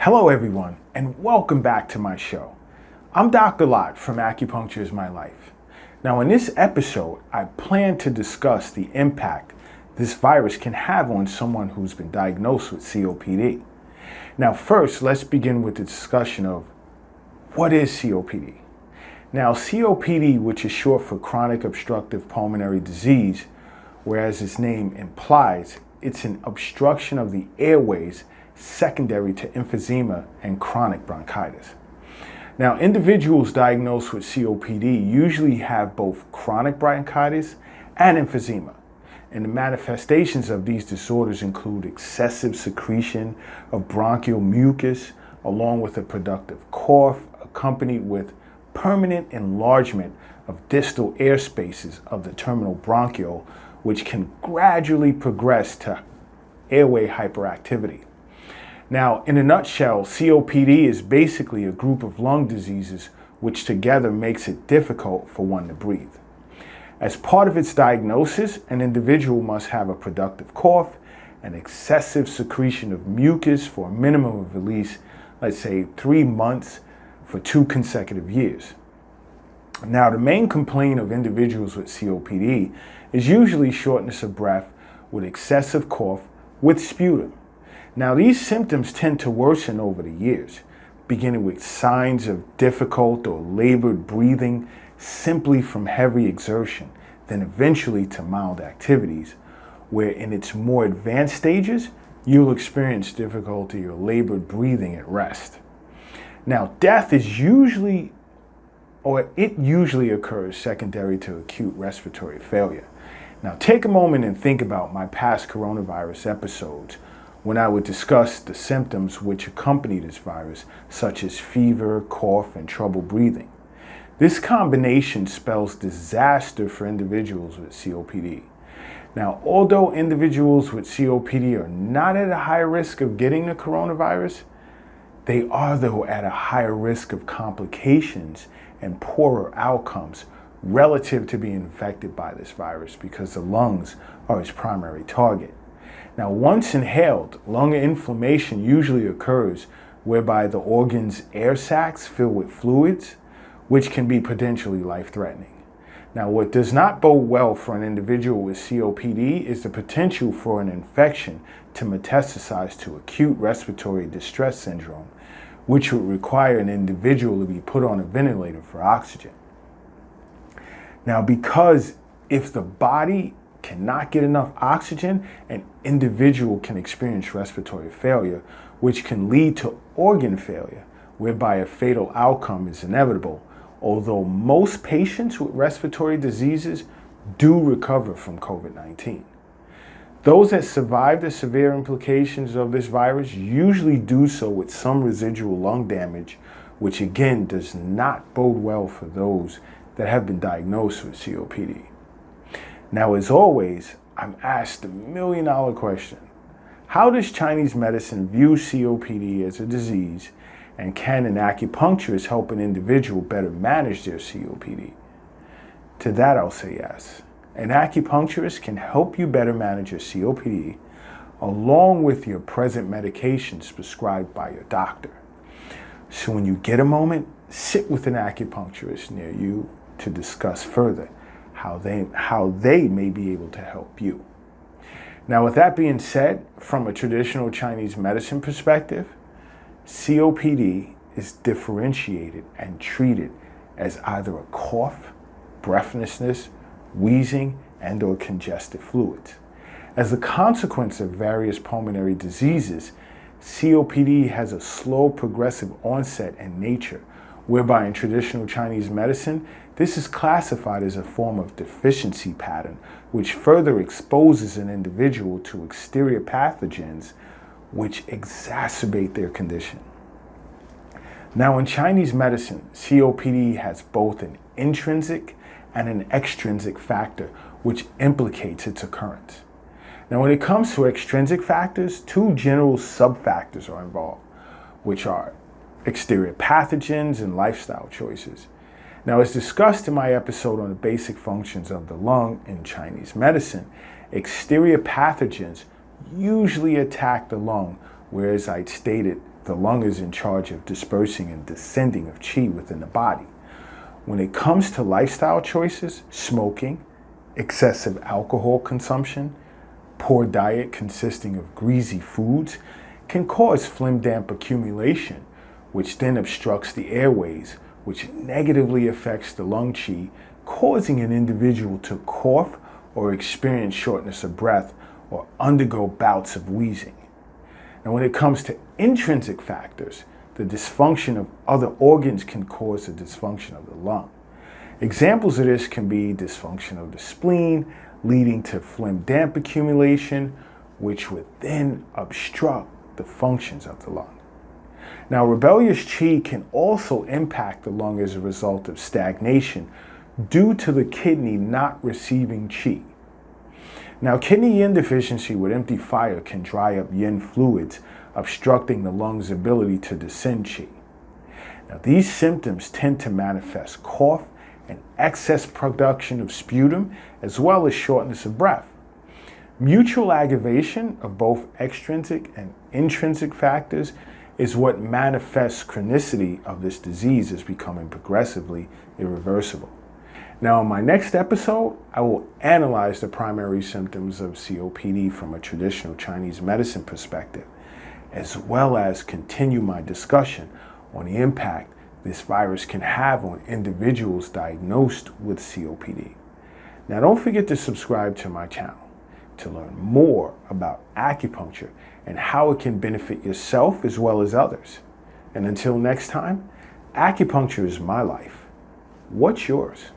Hello everyone, and welcome back to my show. I'm Dr. Lot from Acupuncture is My Life. Now in this episode, I plan to discuss the impact this virus can have on someone who's been diagnosed with COPD. Now first, let's begin with the discussion of what is COPD? Now COPD, which is short for chronic obstructive pulmonary disease, whereas its name implies, it's an obstruction of the airways secondary to emphysema and chronic bronchitis. Now, individuals diagnosed with COPD usually have both chronic bronchitis and emphysema. And the manifestations of these disorders include excessive secretion of bronchial mucus, along with a productive cough, accompanied with permanent enlargement of distal air spaces of the terminal bronchiole, which can gradually progress to airway hyperactivity. Now, in a nutshell, COPD is basically a group of lung diseases which together makes it difficult for one to breathe. As part of its diagnosis, an individual must have a productive cough, an excessive secretion of mucus for a minimum of at least, let's say, 3 months for 2 consecutive years. Now, the main complaint of individuals with COPD is usually shortness of breath with excessive cough with sputum. Now, these symptoms tend to worsen over the years, beginning with signs of difficult or labored breathing simply from heavy exertion, then eventually to mild activities, where in its more advanced stages, you'll experience difficulty or labored breathing at rest. Now, death is usually occurs secondary to acute respiratory failure. Now, take a moment and think about my past coronavirus episodes when I would discuss the symptoms which accompany this virus, such as fever, cough, and trouble breathing. This combination spells disaster for individuals with COPD. Now, although individuals with COPD are not at a high risk of getting the coronavirus, they are, though, at a higher risk of complications and poorer outcomes relative to being infected by this virus because the lungs are its primary target. Now, once inhaled, lung inflammation usually occurs whereby the organ's air sacs fill with fluids, which can be potentially life-threatening. Now, what does not bode well for an individual with COPD is the potential for an infection to metastasize to acute respiratory distress syndrome, which would require an individual to be put on a ventilator for oxygen. Now, because if the body cannot get enough oxygen, an individual can experience respiratory failure, which can lead to organ failure, whereby a fatal outcome is inevitable, although most patients with respiratory diseases do recover from COVID-19. Those that survive the severe implications of this virus usually do so with some residual lung damage, which again does not bode well for those that have been diagnosed with COPD. Now, as always, I'm asked the million-dollar question: how does Chinese medicine view COPD as a disease, and can an acupuncturist help an individual better manage their COPD? To that, I'll say yes. An acupuncturist can help you better manage your COPD along with your present medications prescribed by your doctor. So when you get a moment, sit with an acupuncturist near you to discuss further how they may be able to help you. Now, with that being said, from a traditional Chinese medicine perspective, COPD is differentiated and treated as either a cough, breathlessness, wheezing, and/or congestive fluids. As a consequence of various pulmonary diseases, COPD has a slow progressive onset and nature, whereby in traditional Chinese medicine, this is classified as a form of deficiency pattern, which further exposes an individual to exterior pathogens which exacerbate their condition. Now, in Chinese medicine, COPD has both an intrinsic and an extrinsic factor which implicates its occurrence. Now, when it comes to extrinsic factors, 2 general sub-factors are involved, which are exterior pathogens and lifestyle choices. Now, as discussed in my episode on the basic functions of the lung in Chinese medicine, exterior pathogens usually attack the lung, whereas I stated the lung is in charge of dispersing and descending of qi within the body. When it comes to lifestyle choices, smoking, excessive alcohol consumption, poor diet consisting of greasy foods can cause phlegm damp accumulation, which then obstructs the airways, which negatively affects the lung qi, causing an individual to cough or experience shortness of breath or undergo bouts of wheezing. Now, when it comes to intrinsic factors, the dysfunction of other organs can cause the dysfunction of the lung. Examples of this can be dysfunction of the spleen, leading to phlegm damp accumulation, which would then obstruct the functions of the lung. Now, rebellious qi can also impact the lung as a result of stagnation due to the kidney not receiving qi. Now, kidney yin deficiency with empty fire can dry up yin fluids, obstructing the lung's ability to descend qi. Now, these symptoms tend to manifest cough and excess production of sputum, as well as shortness of breath. Mutual aggravation of both extrinsic and intrinsic factors is what manifests chronicity of this disease as becoming progressively irreversible. Now, in my next episode, I will analyze the primary symptoms of COPD from a traditional Chinese medicine perspective, as well as continue my discussion on the impact this virus can have on individuals diagnosed with COPD. Now, don't forget to subscribe to my channel to learn more about acupuncture and how it can benefit yourself as well as others. And until next time, acupuncture is my life. What's yours?